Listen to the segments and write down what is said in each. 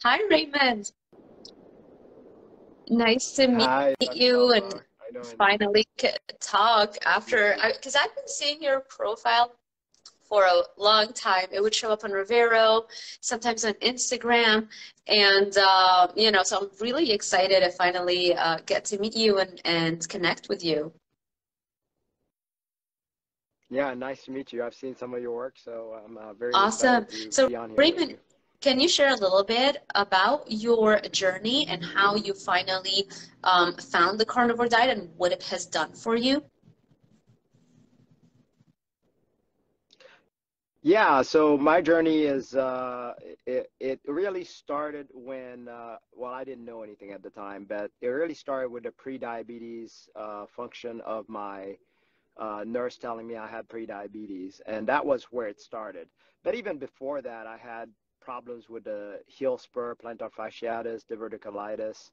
Hi, Raymond. Nice to meet Hi, Dr. you and Zaldivar. How you doing? finally talk You after, too. because I've been seeing your profile for a long time. It would show up on Rivero, sometimes on Instagram, and so I'm really excited to finally get to meet you and connect with you. Yeah, nice to meet you. I've seen some of your work, so I'm very Awesome. excited to So, be on here with Raymond, you. can you share a little bit about your journey and how you finally found the carnivore diet and what it has done for you? Yeah, so my journey is it really started when well, I didn't know anything at the time, but it really started with the pre-diabetes function of my nurse telling me I had pre-diabetes, and that was where it started. But even before that, I had problems with the heel spur, plantar fasciitis, diverticulitis,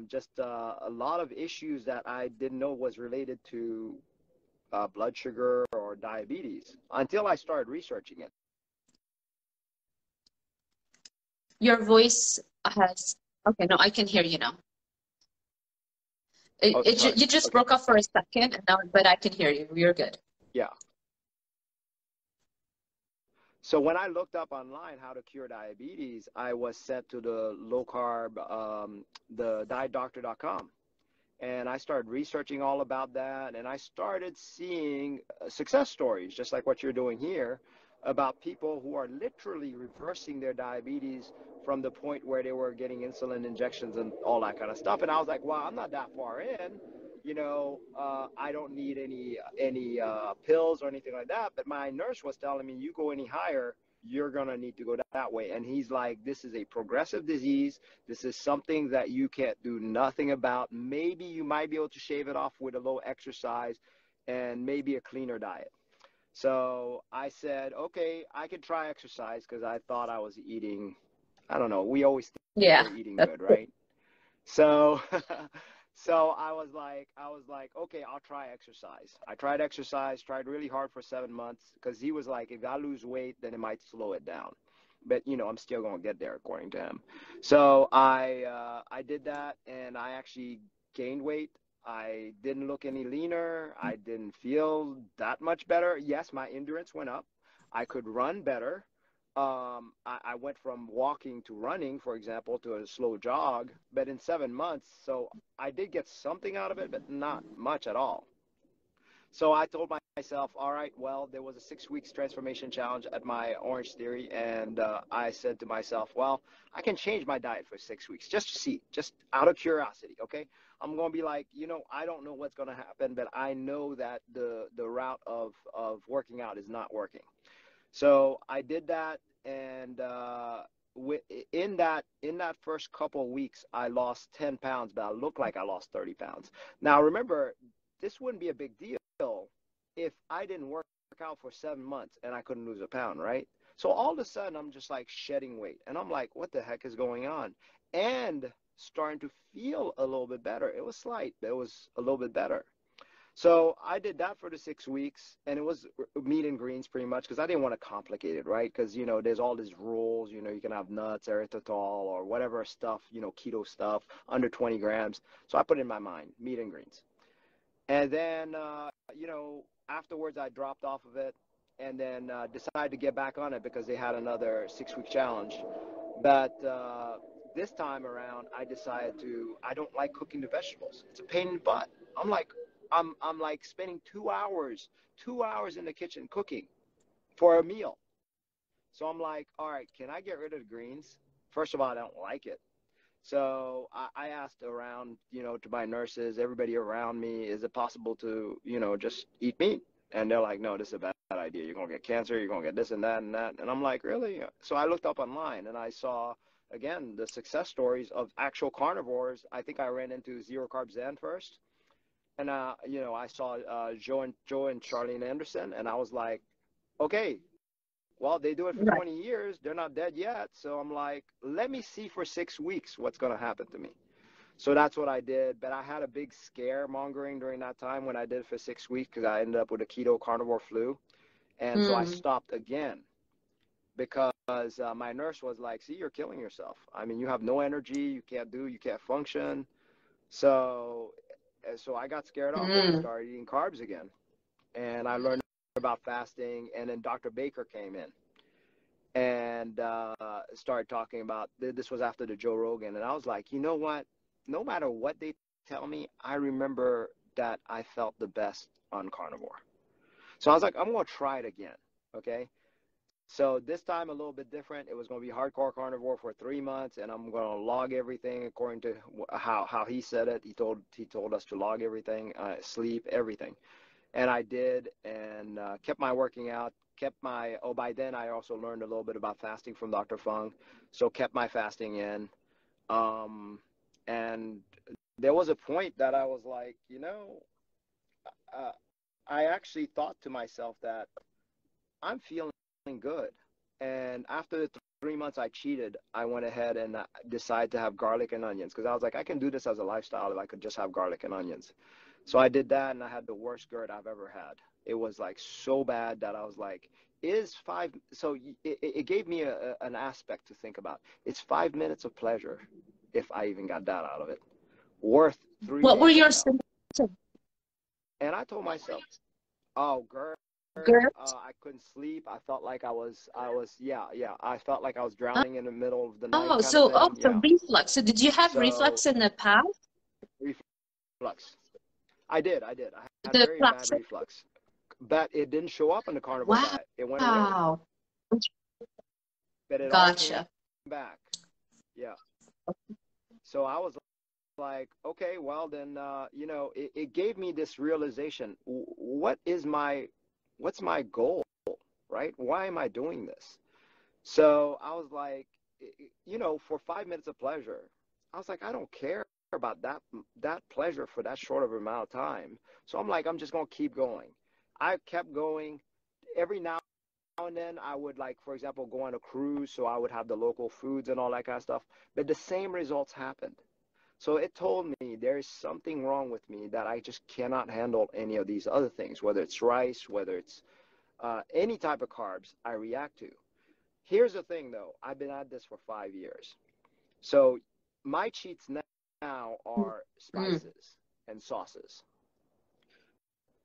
just a lot of issues that I didn't know was related to blood sugar or diabetes until I started researching it. Your voice has, okay, no, I can hear you now. Oh, sorry. You just Okay. broke up for a second, and now, but I can hear you. You're good. Yeah. So when I looked up online how to cure diabetes, I was sent to the low carb, the dietdoctor.com. And I started researching all about that. And I started seeing success stories, just like what you're doing here, about people who are literally reversing their diabetes from the point where they were getting insulin injections and all that kind of stuff. And I was like, wow, I'm not that far in. I don't need any pills or anything like that. But my nurse was telling me, you go any higher, you're gonna need to go that way. And he's like, this is a progressive disease. This is something that you can't do nothing about. Maybe you might be able to shave it off with a low exercise and maybe a cleaner diet. So I said, okay, I could try exercise because I thought I was eating, I don't know, we always think Yeah, we're eating that's good, good. right? So so I was like, okay, I'll try exercise. I tried exercise, tried really hard for 7 months because he was like, if I lose weight, then it might slow it down. But I'm still gonna get there according to him. So I did that and I actually gained weight. I didn't look any leaner. I didn't feel that much better. Yes, my endurance went up. I could run better. I went from walking to running, for example, to a slow jog, but in 7 months. So I did get something out of it, but not much at all. So I told myself, all right, well, there was a 6 weeks transformation challenge at my Orange Theory. And I said to myself, well, I can change my diet for 6 weeks just to see, just out of curiosity. Okay. I'm going to be like, I don't know what's going to happen, but I know that the route of working out is not working. So I did that, and in that first couple of weeks, I lost 10 pounds, but I looked like I lost 30 pounds. Now remember, this wouldn't be a big deal if I didn't work out for 7 months and I couldn't lose a pound, right? So all of a sudden, I'm just like shedding weight, and I'm like, what the heck is going on? And starting to feel a little bit better. It was slight, but it was a little bit better. So I did that for the 6 weeks, and it was meat and greens pretty much because I didn't want to complicate it, right? Because there's all these rules. You can have nuts, erythritol, or whatever stuff, keto stuff under 20 grams. So I put it in my mind, meat and greens, and then afterwards I dropped off of it, and then decided to get back on it because they had another 6 week challenge. But this time around, I decided to. I don't like cooking the vegetables. It's a pain in the butt. I'm like, I'm like spending 2 hours in the kitchen cooking for a meal. So I'm like, all right, can I get rid of the greens? First of all, I don't like it. So I asked around, to my nurses, everybody around me, is it possible to, just eat meat? And they're like, no, this is a bad idea. You're going to get cancer. You're going to get this and that and that. And I'm like, really? So I looked up online and I saw, again, the success stories of actual carnivores. I think I ran into Zero Carb Zen first. And, I saw Joe and Charlene Anderson. And I was like, okay, well, they do it for Right. 20 years. They're not dead yet. So I'm like, let me see for 6 weeks what's going to happen to me. So that's what I did. But I had a big scare mongering during that time when I did it for 6 weeks because I ended up with a keto carnivore flu. And so I Mm. stopped again. because my nurse was like, see, you're killing yourself. I mean, you have no energy, you can't function. So, so I got scared off and I Mm. started eating carbs again. And I learned about fasting. And then Dr. Baker came in and started talking about this was after the Joe Rogan. And I was like, you know what? No matter what they tell me, I remember that I felt the best on carnivore. So I was like, I'm going to try it again. Okay. So this time a little bit different. It was going to be hardcore carnivore for 3 months, and I'm going to log everything according to how he said it. He told us to log everything, sleep, everything, and I did, and kept my working out, kept my. Oh, by then I also learned a little bit about fasting from Dr. Fung, so kept my fasting in, and there was a point that I was like, uh, I actually thought to myself that I'm feeling good. And after the 3 months I cheated, I went ahead and decided to have garlic and onions because I was like, I can do this as a lifestyle if I could just have garlic and onions. So I did that, and I had the worst GERD I've ever had. It was like so bad that I was like, so it gave me an aspect to think about. It's 5 minutes of pleasure, if I even got that out of it, worth three What were days of your hell. symptoms? And I told myself, oh, GERD. GERD? I couldn't sleep. I felt like yeah. I felt like I was drowning in the middle of the night, Oh, kind of thing. so Yeah. reflux. So did you have So reflux in the past? reflux. I did. I had The very bad classic? reflux, but it didn't show up on the carnivore diet. It went away, Wow. but it all came Gotcha. back. Yeah. So I was like, okay, well then, it gave me this realization. What's my goal, right? Why am I doing this? So I was like, for 5 minutes of pleasure, I was like, I don't care about that pleasure for that short of amount of time. So I'm like, I'm just gonna keep going. I kept going. Every now and then I would, like, for example, go on a cruise, so I would have the local foods and all that kind of stuff. But the same results happened. So it told me there is something wrong with me that I just cannot handle any of these other things, whether it's rice, whether it's any type of carbs I react to. Here's the thing, though. I've been at this for 5 years. So my cheats now are Mm. spices and sauces.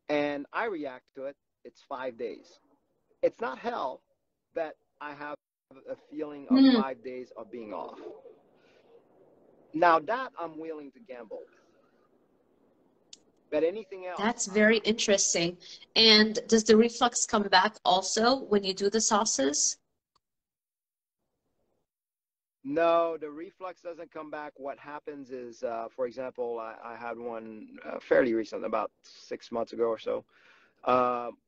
And I react to it. It's 5 days. It's not hell, but I have a feeling of Mm. 5 days of being off. Now that I'm willing to gamble with. But anything else, That's very interesting. And does the reflux come back also when you do the sauces? no, the reflux doesn't come back. What happens is, for example, I had one fairly recent, about 6 months ago or so,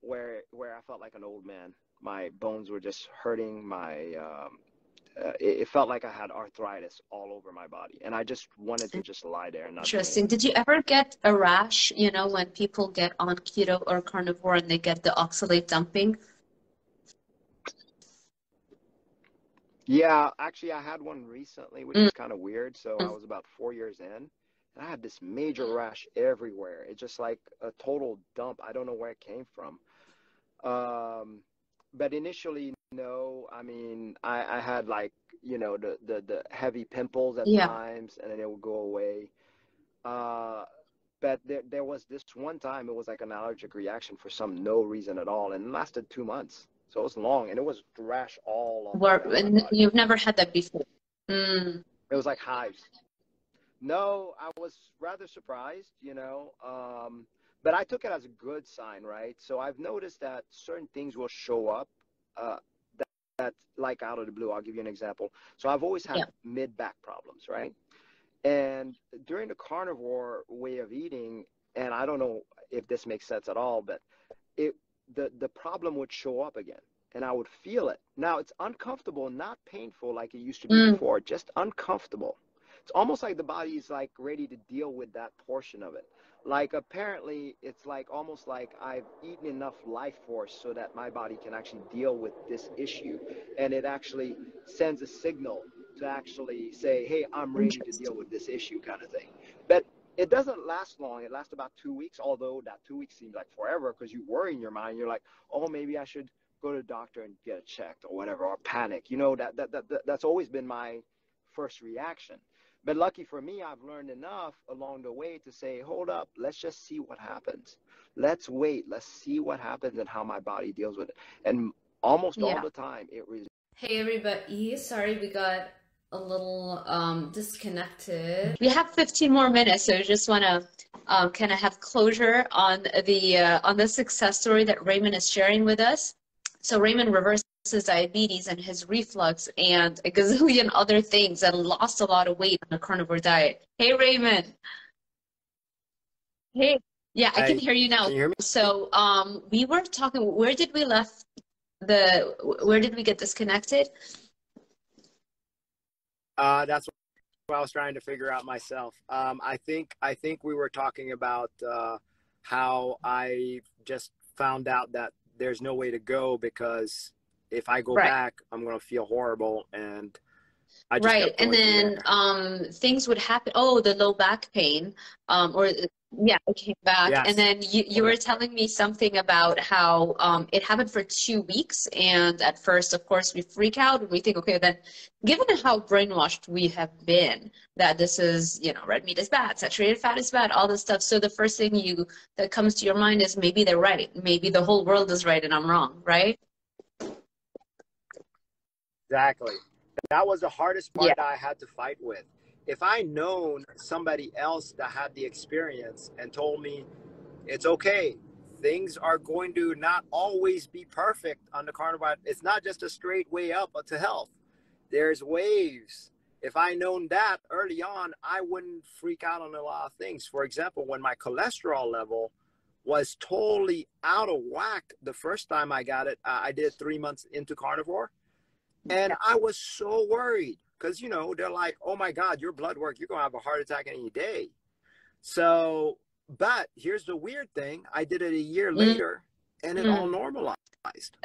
where I felt like an old man. My bones were just hurting. It felt like I had arthritis all over my body, and I just wanted to just lie there and not do Interesting. anything. Did you ever get a rash, when people get on keto or carnivore and they get the oxalate dumping? Yeah, actually, I had one recently, which Mm. was kind of weird. So I was about 4 years in, and I had this major rash everywhere. It's just like a total dump. I don't know where it came from. Um, but initially, no. I mean, I had, like, the heavy pimples at Yeah. times, and then it would go away. Uh, but there was this one time, it was like an allergic reaction for no reason at all, and it lasted 2 months. So it was long, and it was rash all up and down my And body. you've never had that before. Mm. It was like hives. No, I was rather surprised, but I took it as a good sign, right? So I've noticed that certain things will show up, uh, that like out of the blue. I'll give you an example. So I've always had Yeah. mid back problems, right? And during the carnivore way of eating, and I don't know if this makes sense at all, but it the problem would show up again, and I would feel it. Now it's uncomfortable, not painful like it used to be Mm. before, just uncomfortable. It's almost like the body is like ready to deal with that portion of it. Like, apparently it's like almost like I've eaten enough life force so that my body can actually deal with this issue, and it actually sends a signal to actually say, hey, I'm ready to deal Interesting. with this issue, kind of thing. But it doesn't last long. It lasts about 2 weeks, although that 2 weeks seems like forever because you worry in your mind. You're like, oh, maybe I should go to the doctor and get it checked or whatever, or panic. You know, that's always been my first reaction. But lucky for me, I've learned enough along the way to say, hold up, let's just see what happens. Let's wait. Let's see what happens and how my body deals with it. And almost all the time, it was. Hey everybody, sorry we got a little disconnected. We have 15 more minutes, so I just want to kind of have closure on the success story that Raymond is sharing with us. So Raymond reversed his diabetes and his reflux and a gazillion other things and lost a lot of weight on a carnivore diet. Hey Raymond. Hey. Yeah, I can hear you now. Can you hear me? So we were talking, where did we get disconnected? That's what I was trying to figure out myself. I think we were talking about how I just found out that there's no way to go because if I go back, I'm going to feel horrible. And I just kept going. And then things would happen. Oh, the low back pain, yeah, it came back. Yes. And then you were telling me something about how it happened for 2 weeks. And at first, of course, we freak out and we think, okay, then given how brainwashed we have been, that this is, you know, red meat is bad, saturated fat is bad, all this stuff. So the first thing that comes to your mind is maybe they're right. Maybe the whole world is right and I'm wrong, right? Exactly. That was the hardest part that I had to fight with. If I known somebody else that had the experience and told me it's okay, things are going to not always be perfect on the carnivore. It's not just a straight way up to health. There's waves. If I known that early on, I wouldn't freak out on a lot of things. For example, when my cholesterol level was totally out of whack the first time I got it, I did 3 months into carnivore. And I was so worried because, you know, they're like, oh, my God, your blood work, you're going to have a heart attack any day. So, but here's the weird thing. I did it a year later and it all normalized.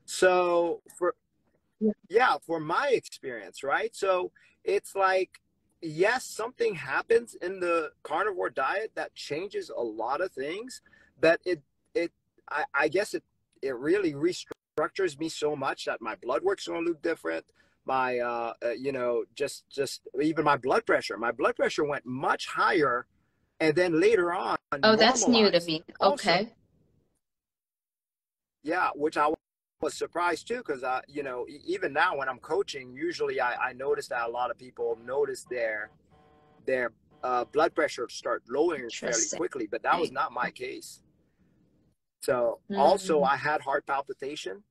So for my experience, right? So it's like, yes, something happens in the carnivore diet that changes a lot of things, but I guess it really restructures me so much that my blood work's going to look different. My, you know, just even my blood pressure went much higher. And then later on. Oh, that's new to me. Okay. Also. Yeah. Which I was surprised too. Cause you know, even now when I'm coaching, usually I notice that a lot of people notice their blood pressure start lowering fairly quickly, but that was not my case. So also I had heart palpitation,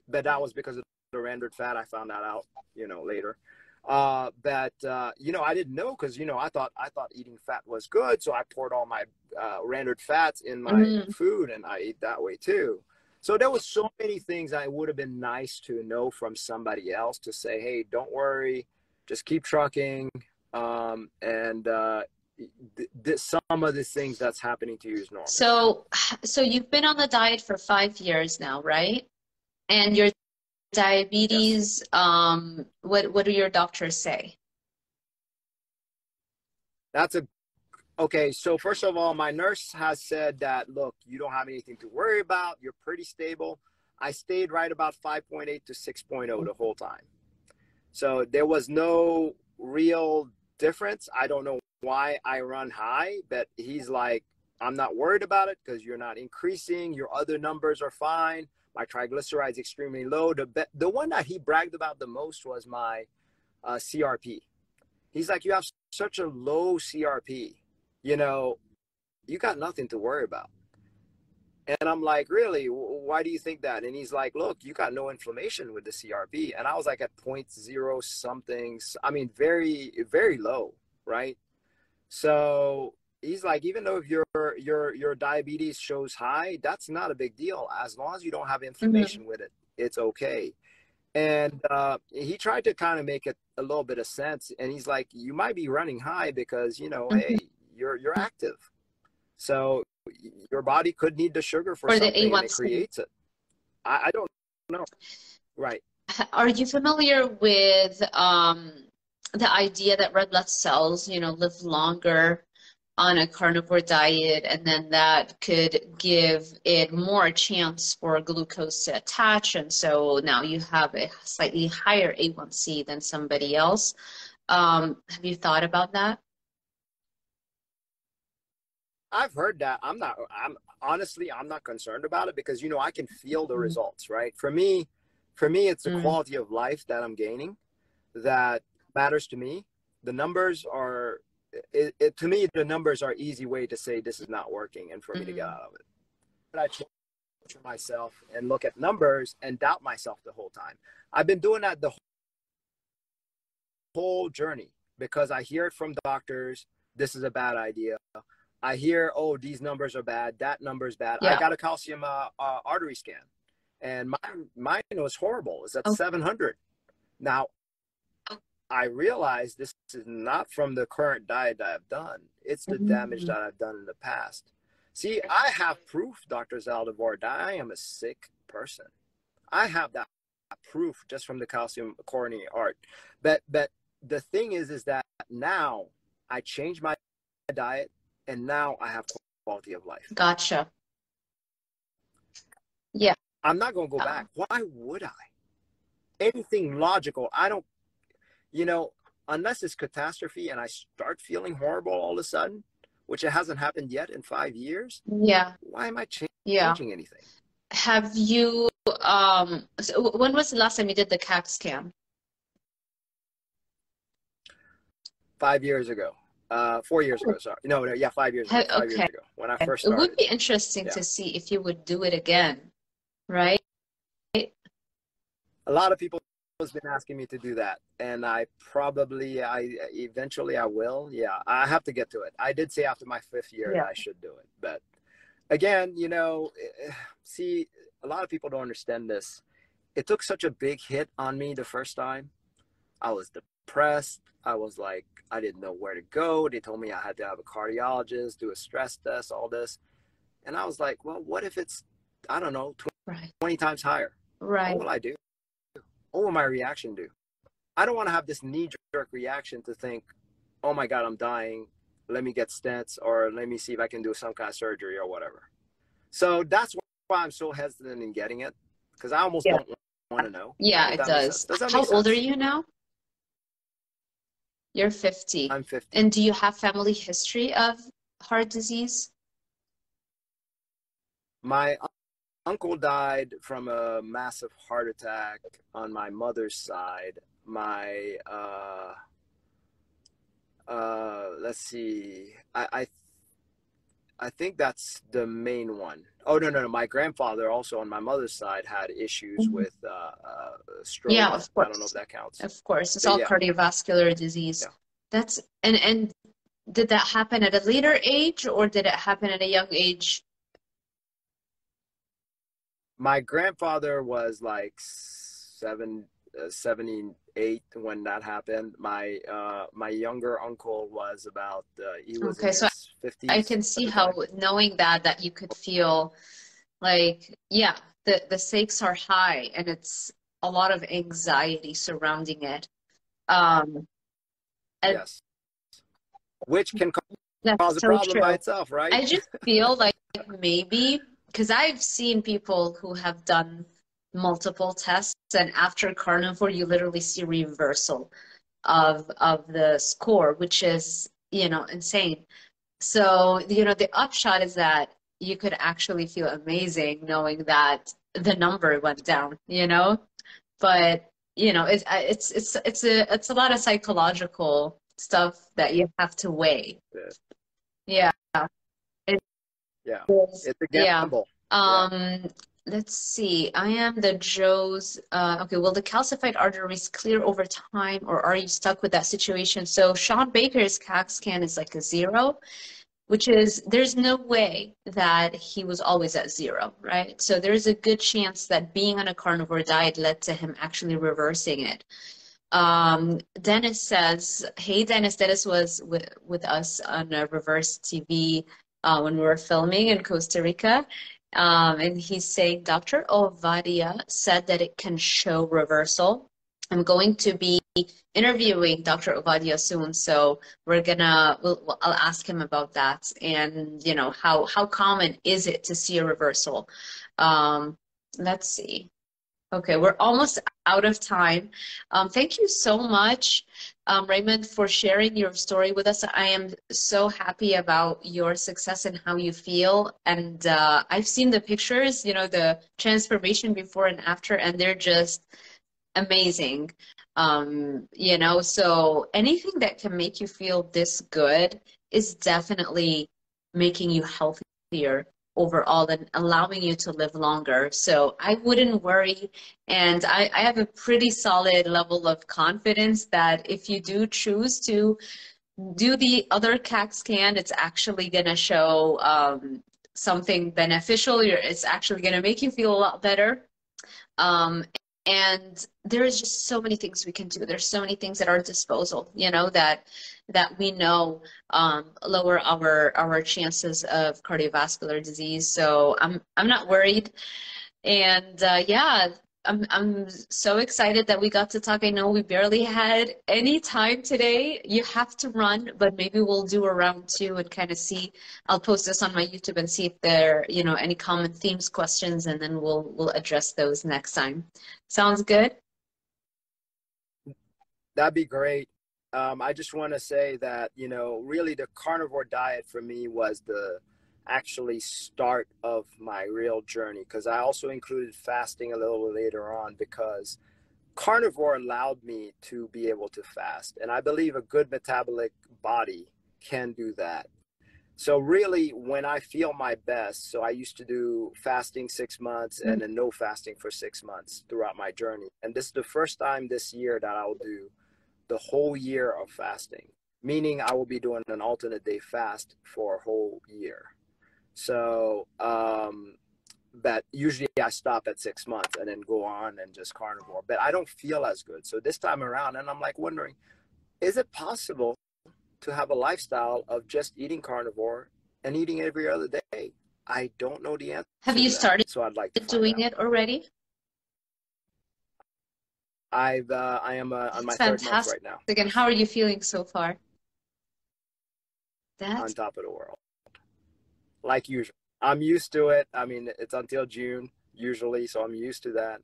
but that was because of the rendered fat. I found that out, you know, later. But you know, I didn't know because, you know, I thought eating fat was good. So I poured all my rendered fats in my food and I ate that way too. So there was so many things I would have been nice to know from somebody else to say, hey, don't worry, just keep trucking. And some of the things that's happening to you is normal. So you've been on the diet for 5 years now, right? And your diabetes, what do your doctors say? Okay, so first of all, my nurse has said that, look, you don't have anything to worry about. You're pretty stable. I stayed right about 5.8 to 6.0 the whole time. So there was no real difference. I don't know why I run high, but he's like, I'm not worried about it because you're not increasing. Your other numbers are fine. My triglycerides extremely low. The one that he bragged about the most was my CRP. He's like, you have such a low CRP. You know, you got nothing to worry about. And I'm like, really? Why do you think that? And he's like, look, you got no inflammation with the CRP. And I was like at 0.0 something. I mean, very, very low, right? So he's like, even though if your diabetes shows high, that's not a big deal. As long as you don't have inflammation with it, it's okay. And he tried to kind of make it a little bit of sense. And he's like, you might be running high because, you know, hey, you're active. So your body could need the sugar for something and it creates it. I don't know. Right. Are you familiar with the idea that red blood cells, you know, live longer on a carnivore diet, and then that could give it more chance for glucose to attach, and so now you have a slightly higher A1C than somebody else. Have you thought about that? I've heard that. Honestly, I'm not concerned about it because, I can feel the results, right? For me, it's the quality of life that I'm gaining that matters to me. The numbers are, to me, the numbers are easy way to say this is not working and for me to get out of it. But I torture myself and look at numbers and doubt myself the whole time. I've been doing that the whole journey because I hear it from doctors. This is a bad idea. I hear, oh, these numbers are bad. That number is bad. Yeah. I got a calcium artery scan, and mine was horrible. It's at 700. Now, I realize this is not from the current diet that I've done. It's the damage that I've done in the past. See, I have proof, Dr. Zaldivar, that I am a sick person. I have that proof just from the calcium coronary art. But the thing is that now I changed my diet, and now I have quality of life. Gotcha. Yeah. I'm not going to go back. Why would I? Anything logical. I don't, unless it's catastrophe and I start feeling horrible all of a sudden, which it hasn't happened yet in 5 years. Yeah. Why am I changing anything? Have you, so when was the last time you did the CAT scan? 5 years ago. 4 years ago, sorry. No, 5 years ago. 5 years ago when I first started. It would be interesting to see if you would do it again, right? A lot of people have been asking me to do that, and eventually I will. Yeah, I have to get to it. I did say after my 5th year that I should do it, but again, see, a lot of people don't understand this. It took such a big hit on me the first time. I was depressed. I was like, I didn't know where to go. They told me I had to have a cardiologist, do a stress test, all this. And I was like, well, what if it's, I don't know, 20 times higher? Right. What will I do? What will my reaction do? I don't want to have this knee-jerk reaction to think, oh my God, I'm dying. Let me get stents, or let me see if I can do some kind of surgery or whatever. So that's why I'm so hesitant in getting it, because I almost don't want to know. Yeah, it does. How old are you now? You're 50. I'm 50. And do you have family history of heart disease? My uncle died from a massive heart attack on my mother's side. My, let's see, I think that's the main one. Oh, no. My grandfather also on my mother's side had issues with stroke. Yeah, of course. I don't know if that counts. Of course. It's all cardiovascular disease. Yeah. That's, and did that happen at a later age, or did it happen at a young age? My grandfather was like 78 when that happened. My younger uncle was about he was in his 50s. I can see how knowing that you could feel like the stakes are high and it's a lot of anxiety surrounding it. Yes, which can cause a problem by itself, right? I just feel like maybe, because I've seen people who have done multiple tests, and after carnivore, you literally see reversal of the score, which is, insane. So, the upshot is that you could actually feel amazing knowing that the number went down, but it's a lot of psychological stuff that you have to weigh. Yeah. It's a gamble. Let's see. I am the Joe's. Okay, will the calcified arteries clear over time, or are you stuck with that situation? So Sean Baker's CAT scan is like a 0, which is, there's no way that he was always at 0, right? So there's a good chance that being on a carnivore diet led to him actually reversing it. Dennis says, hey, Dennis was with us on Reverse TV when we were filming in Costa Rica. And he's saying, Dr. Ovadia said that it can show reversal. I'm going to be interviewing Dr. Ovadia soon, so I'll ask him about that, and you know, how common is it to see a reversal? Let's see. Okay, we're almost out of time. Thank you so much, Raymond, for sharing your story with us. I am so happy about your success and how you feel. And I've seen the pictures, you know, the transformation before and after, and they're just amazing. You know, so anything that can make you feel this good is definitely making you healthier overall and allowing you to live longer. So I wouldn't worry. And I have a pretty solid level of confidence that if you do choose to do the other CAT scan, it's actually going to show something beneficial. It's actually going to make you feel a lot better. And there's just so many things we can do. There's so many things at our disposal, you know, that we know lower our chances of cardiovascular disease. So I'm not worried. And yeah, I'm so excited that we got to talk. I know we barely had any time today. You have to run, but maybe we'll do a round two and kind of see. I'll post this on my YouTube and see if there, you know, any common themes, questions, and then we'll address those next time. Sounds good? That'd be great. I just want to say that, you know, really the carnivore diet for me was the actually start of my real journey, because I also included fasting a little later on, because carnivore allowed me to be able to fast. And I believe a good metabolic body can do that. So really, when I feel my best, so I used to do fasting 6 months and then no fasting for 6 months throughout my journey. And this is the first time this year that I'll do the whole year of fasting, meaning I will be doing an alternate day fast for a whole year. So, but usually I stop at 6 months and then go on and just carnivore, but I don't feel as good. So this time around, and I'm like wondering, is it possible to have a lifestyle of just eating carnivore and eating every other day? I don't know the answer. Have you started so I'd like to doing it already? I am on my That's 3rd month right now. And how are you feeling so far? On top of the world, like usual. I'm used to it. I mean, it's until June usually, so I'm used to that.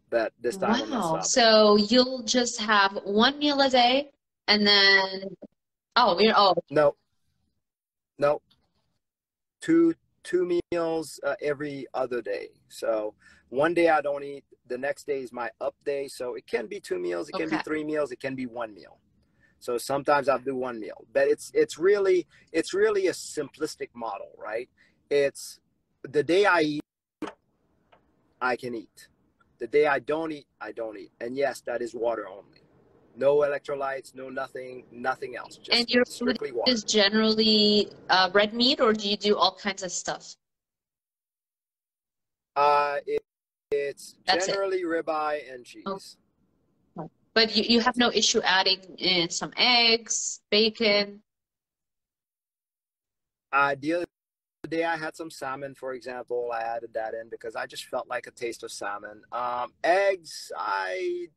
But this time I'm not stopping. So you'll just have one meal a day, and then no, two meals every other day. So one day I don't eat. The next day is my up day. So it can be 2 meals, it can be 3 meals, it can be 1 meal. So sometimes I'll do 1 meal, but it's really a simplistic model, right? It's the day I eat, I can eat. The day I don't eat, I don't eat. And yes, that is water only. No electrolytes, no nothing else. Just and your food water. Is generally red meat, or do you do all kinds of stuff? It's generally ribeye and cheese. Oh. But you have no issue adding in some eggs, bacon? The other day I had some salmon, for example. I added that in because I just felt like a taste of salmon. Eggs, I'll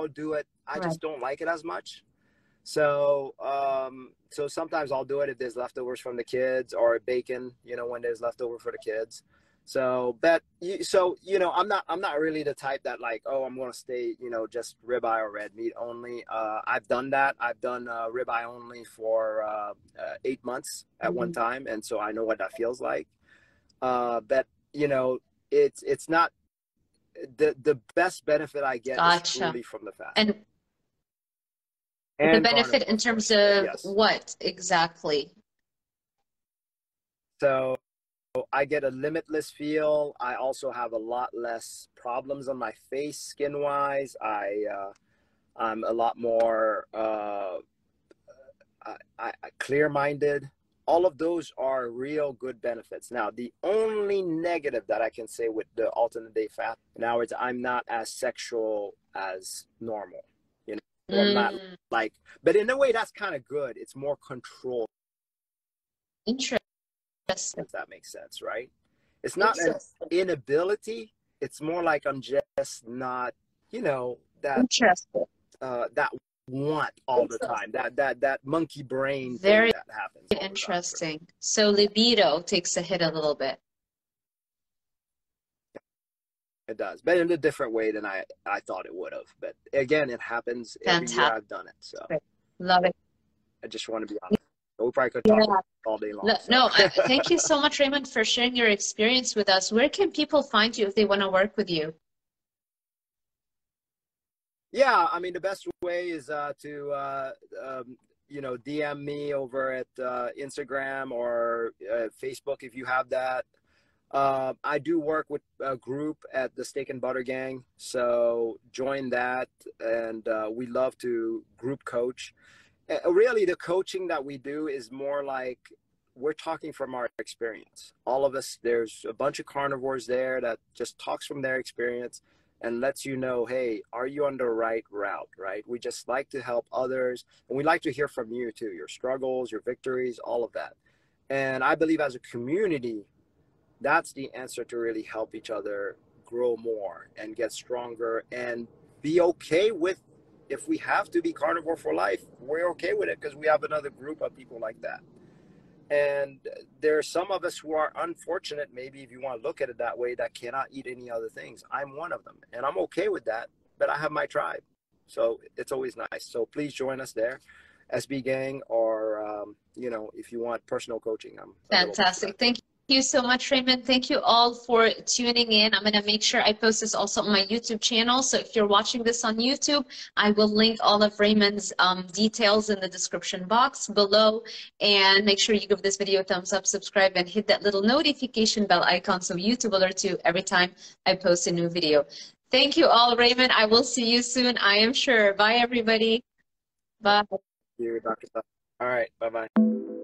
do it. I just don't like it as much. So so sometimes I'll do it if there's leftovers from the kids, or bacon, you know, when there's leftover for the kids. So, but you know, I'm not really the type that like, oh, I'm going to stay, you know, just ribeye or red meat only. I've done that. I've done ribeye only for 8 months at one time. And so I know what that feels like. But you know, it's not the best benefit I get is truly from the fast. And the benefit in terms of what exactly? So I get a limitless feel. I also have a lot less problems on my face skin-wise. I'm a lot more clear-minded. All of those are real good benefits. Now, the only negative that I can say with the alternate day fast now is I'm not as sexual as normal. You know, I'm not like, but in a way that's kind of good. It's more controlled. Interesting. If that makes sense, right? It's not an inability. It's more like I'm just not, you know, that. Interesting. that want all the time, that monkey brain Very thing that happens all the time. interesting. So libido takes a hit a little bit. It does, but in a different way than I thought it would have. But again, it happens every year I've done it. So love it. I just want to be honest. We probably could talk all day long. No, thank you so much, Raymond, for sharing your experience with us. Where can people find you if they want to work with you? Yeah, I mean, the best way is to you know, DM me over at Instagram or Facebook if you have that. I do work with a group at the Steak and Butter Gang, so join that, and we love to group coach. Really, the coaching that we do is more like we're talking from our experience. All of us, there's a bunch of carnivores there that just talks from their experience and lets you know, hey, are you on the right route, right? We just like to help others, and we like to hear from you too, your struggles, your victories, all of that. And I believe as a community, that's the answer to really help each other grow more and get stronger and be okay with, if we have to be carnivore for life, we're okay with it because we have another group of people like that. And there are some of us who are unfortunate, maybe if you want to look at it that way, that cannot eat any other things. I'm one of them, and I'm okay with that, but I have my tribe. So it's always nice. So please join us there, SB Gang, or, you know, if you want personal coaching. I'm fantastic. Thank you so much, Raymond. Thank you all for tuning in. I'm going to make sure I post this also on my YouTube channel. So if you're watching this on YouTube, I will link all of Raymond's details in the description box below. And make sure you give this video a thumbs up, subscribe, and hit that little notification bell icon so YouTube alerts you every time I post a new video. Thank you all, Raymond. I will see you soon, I am sure. Bye, everybody. Bye. Thank you, Dr. All right. Bye-bye.